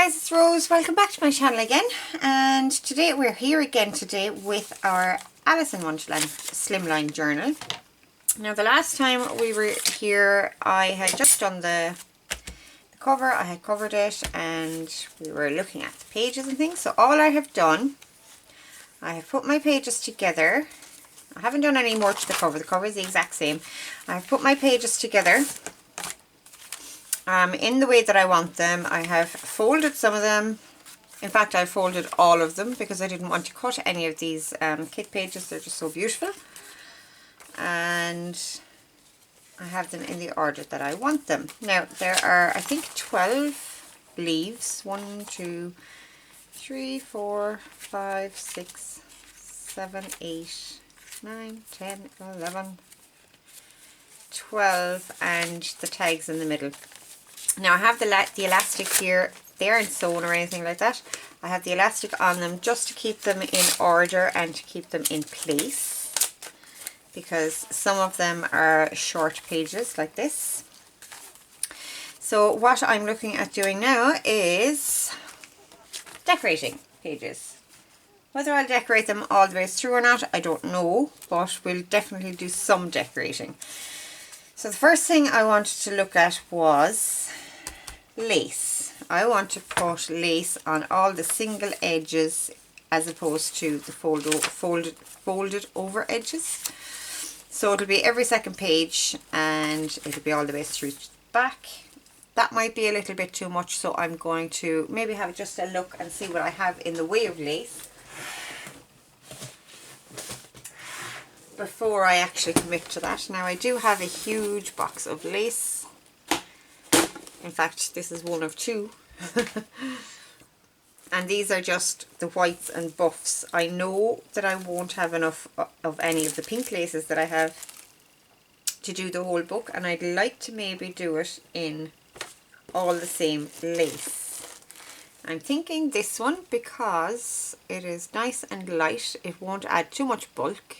guys, it's Rose. Welcome back to my channel again, and today we're here again today with our Alice in Wonderland slimline journal. Now the last time we were here I had just done the cover, I had covered it and we were looking at the pages and things. So all I have done, I have put my pages together. I haven't done any more to the cover is the exact same. I have put my pages together in the way that I want them. I have folded some of them. In fact, I folded all of them because I didn't want to cut any of these kit pages. They're just so beautiful. And I have them in the order that I want them. Now, there are, I think, 12 leaves. 1, 2, 3, 4, 5, 6, 7, 8, 9, 10, 11, 12, and the tags in the middle. Now I have the elastic here. They aren't sewn or anything like that. I have the elastic on them just to keep them in order and to keep them in place, because some of them are short pages like this. So what I'm looking at doing now is decorating pages. Whether I'll decorate them all the way through or not, I don't know, but we'll definitely do some decorating. So the first thing I wanted to look at was lace. I want to put lace on all the single edges as opposed to the folded over edges. So it'll be every second page and it'll be all the way through the back. That might be a little bit too much, so I'm going to maybe have just a look and see what I have in the way of lace before I actually commit to that. Now I do have a huge box of lace. In fact, this is one of two. And these are just the whites and buffs. I know that I won't have enough of any of the pink laces that I have to do the whole book, and I'd like to maybe do it in all the same lace. I'm thinking this one because it is nice and light. It won't add too much bulk.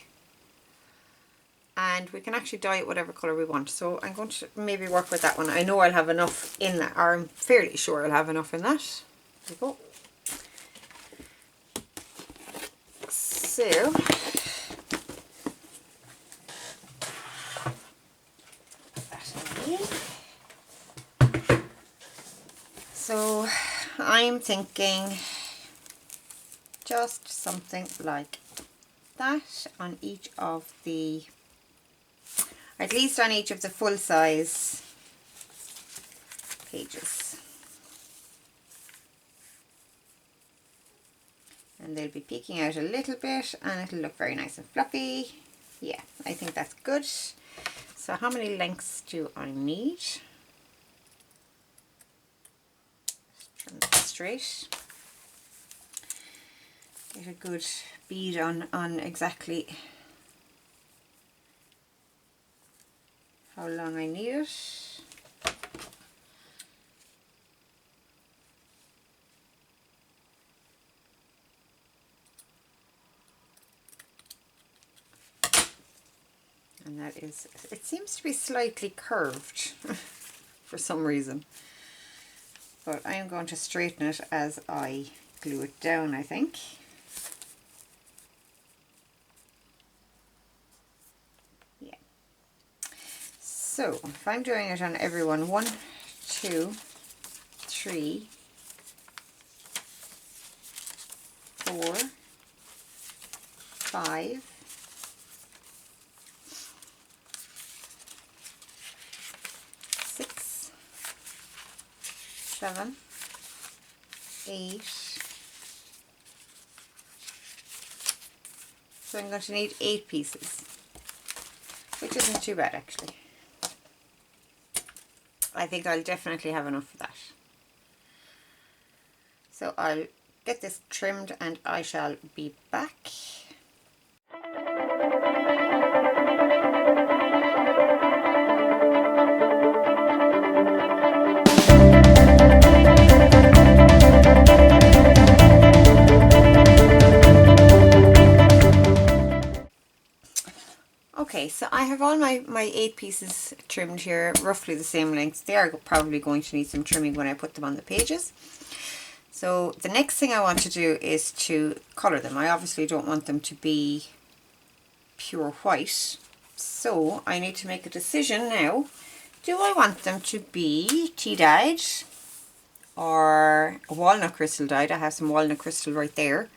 And we can actually dye it whatever colour we want. So I'm going to maybe work with that one. I know I'll have enough in that, or I'm fairly sure I'll have enough in that. There we go. So I'm thinking just something like that on each of the, at least on each of the full size pages. And they'll be peeking out a little bit and it'll look very nice and fluffy. Yeah, I think that's good. So how many lengths do I need? Turn that straight. Get a good bead on exactly how long I need it. And that is, it seems to be slightly curved for some reason, but I am going to straighten it as I glue it down, I think. Yeah. So if I'm doing it on every one, 1, 2, 3, 4, 5, 6, 7, 8. So I'm going to need 8 pieces, which isn't too bad actually. I think I'll definitely have enough of that. So I'll get this trimmed and I shall be back. Okay, so I have all my 8 pieces trimmed here, roughly the same length. They are probably going to need some trimming when I put them on the pages. So the next thing I want to do is to colour them. I obviously don't want them to be pure white, so I need to make a decision now. Do I want them to be tea dyed or walnut crystal dyed? I have some walnut crystal right there.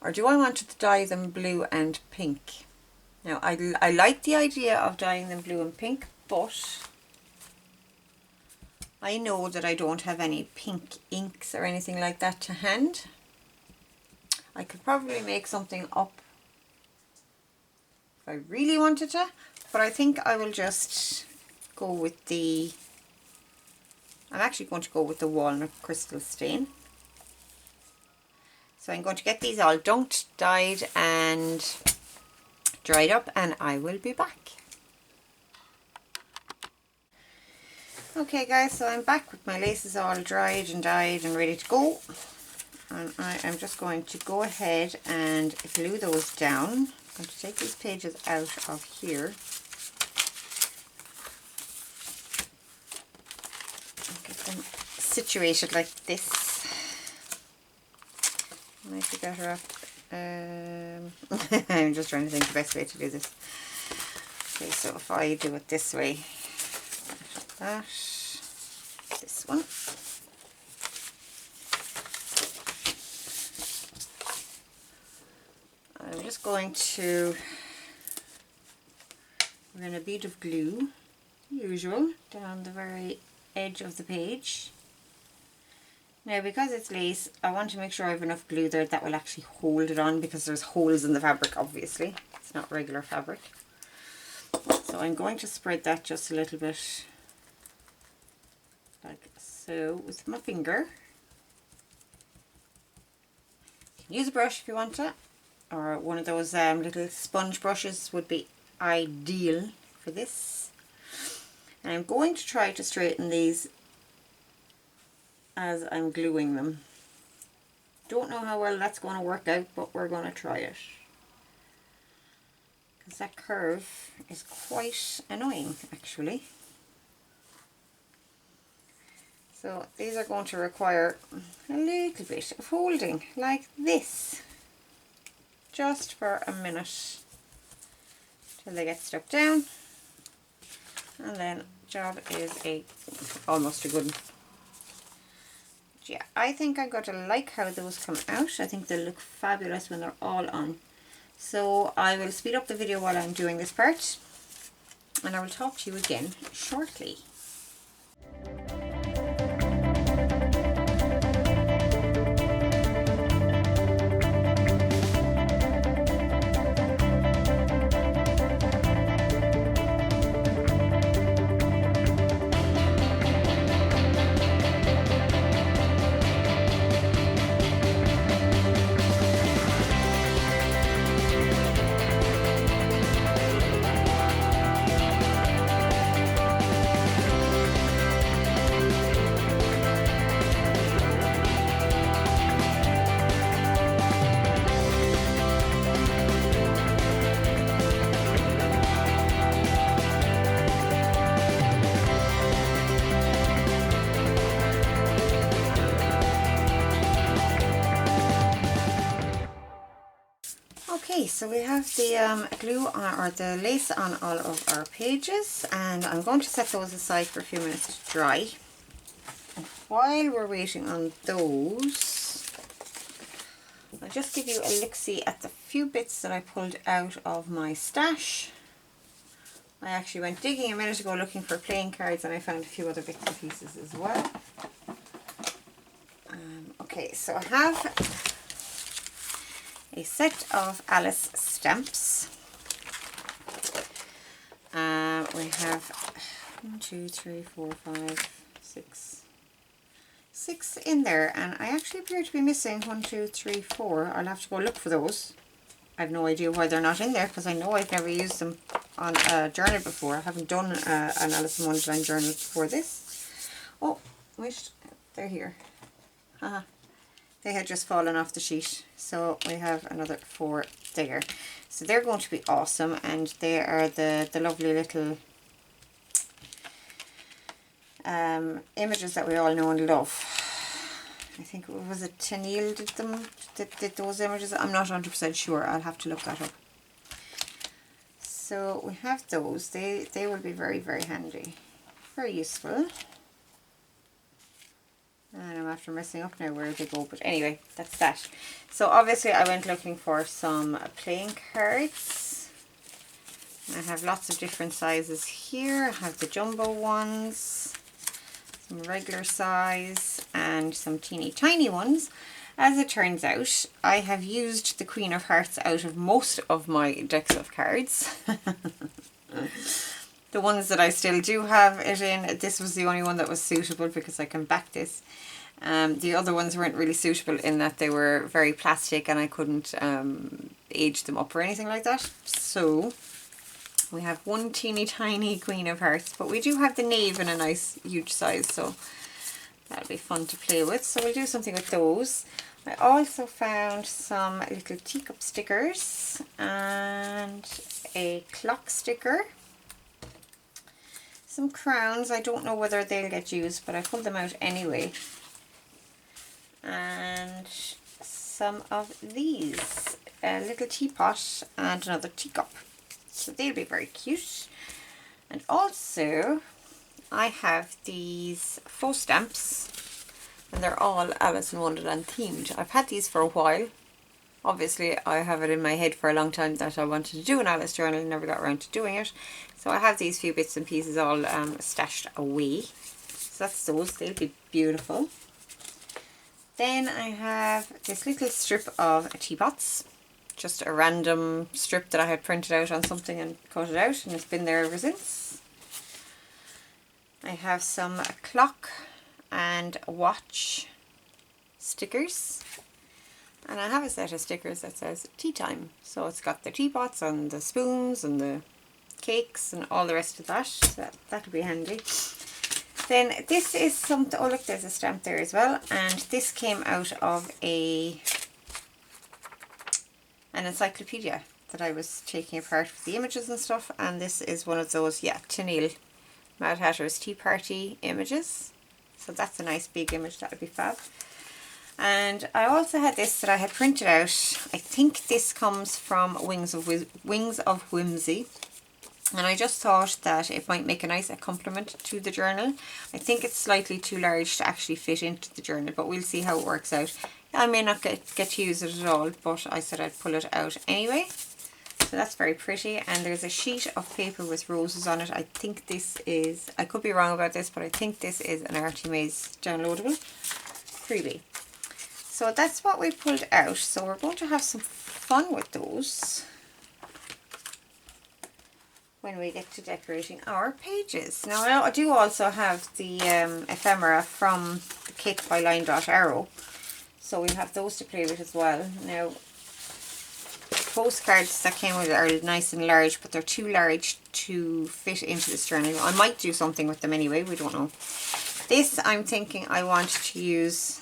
Or do I want to dye them blue and pink? Now I like the idea of dyeing them blue and pink, but I know that I don't have any pink inks or anything like that to hand. I could probably make something up if I really wanted to, but I think I will just go with the, I'm actually going to go with the walnut crystal stain. So I'm going to get these all dunked, dyed and dried up, and I will be back. Okay guys, so I'm back with my laces all dried and dyed and ready to go. And I am just going to go ahead and glue those down. I'm going to take these pages out of here. Get them situated like this. Might be better off. I'm just trying to think the best way to do this. Okay, so if I do it this way, that, this one. I'm just going to run a bead of glue, usual, down the very edge of the page. Now because it's lace, I want to make sure I have enough glue there that will actually hold it on, because there's holes in the fabric obviously. It's not regular fabric. So I'm going to spread that just a little bit like so with my finger. You can use a brush if you want to, or one of those little sponge brushes would be ideal for this. And I'm going to try to straighten these as I'm gluing them. Don't know how well that's going to work out, but we're going to try it, because that curve is quite annoying actually. So these are going to require a little bit of holding like this, just for a minute till they get stuck down, and then job is almost a good one. Yeah, I think I'm going to like how those come out. I think they look fabulous when they're all on. So I will speed up the video while I'm doing this part, and I will talk to you again shortly. Okay, so we have the glue on, or the lace on all of our pages, and I'm going to set those aside for a few minutes to dry. And while we're waiting on those, I'll just give you a look-see at the few bits that I pulled out of my stash. I actually went digging a minute ago looking for playing cards, and I found a few other bits and pieces as well. Okay, so I have a set of Alice stamps. We have 1, 2, 3, 4, 5, 6 in there, and I actually appear to be missing 1, 2, 3, 4. I'll have to go look for those. I have no idea why they're not in there, because I know I've never used them on a journal before. I haven't done an Alice in Wonderland journal before this. Oh, wait, they're here. Haha. They had just fallen off the sheet, so we have another 4 there. So they're going to be awesome, and they are the lovely little images that we all know and love. I think it was Tennille did those images. I'm not 100% sure. I'll have to look that up. So we have those. They will be very, very handy. Very useful. And I'm after messing up now where they go, but anyway, that's that. So obviously I went looking for some playing cards. I have lots of different sizes here. I have the jumbo ones, some regular size, and some teeny tiny ones. As it turns out, I have used the Queen of Hearts out of most of my decks of cards. The ones that I still do have it in, this was the only one that was suitable because I can back this. The other ones weren't really suitable in that they were very plastic and I couldn't age them up or anything like that. So we have one teeny tiny Queen of Hearts, but we do have the Knave in a nice huge size, so that'll be fun to play with. So we'll do something with those. I also found some little teacup stickers and a clock sticker. Some crowns. I don't know whether they'll get used, but I pulled them out anyway. And some of these. A little teapot and another teacup. So they'll be very cute. And also, I have these faux stamps. And they're all Alice in Wonderland themed. I've had these for a while. Obviously, I have it in my head for a long time that I wanted to do an Alice journal and never got around to doing it. So I have these few bits and pieces all stashed away. So that's those. They'll be beautiful. Then I have this little strip of teapots. Just a random strip that I had printed out on something and cut it out, and it's been there ever since. I have some clock and watch stickers. And I have a set of stickers that says tea time. So it's got the teapots and the spoons and the cakes and all the rest of that. So that'll be handy. Then this is something, oh look, there's a stamp there as well. And this came out of an encyclopedia that I was taking apart with the images and stuff. And this is one of those, yeah, Tennille Mad Hatter's Tea Party images. So that's a nice big image, that would be fab. And I also had this that I had printed out. I think this comes from Wings of Whimsy. And I just thought that it might make a nice accompaniment to the journal. I think it's slightly too large to actually fit into the journal, but we'll see how it works out. I may not get to use it at all, but I said I'd pull it out anyway. So that's very pretty. And there's a sheet of paper with roses on it. I think this is, I could be wrong about this, but I think this is an Artie Mays downloadable freebie. So that's what we pulled out. So we're going to have some fun with those when we get to decorating our pages. Now I do also have the ephemera from the Kit by Line.Arrow. So we'll have those to play with as well. Now, postcards that came with it are nice and large, but they're too large to fit into this journal. I might do something with them anyway, we don't know. This, I'm thinking I want to use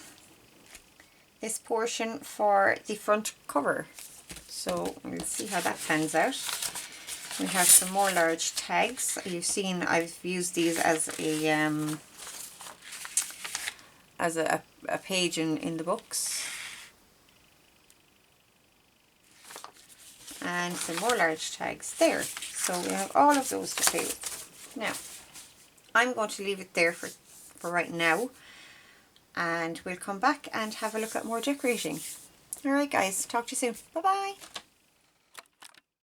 this portion for the front cover. So we'll see how that pans out. We have some more large tags. You've seen I've used these as a page in the books. And some more large tags there. So we have all of those to play with. Now, I'm going to leave it there for right now. And we'll come back and have a look at more decorating. Alright guys, talk to you soon. Bye bye.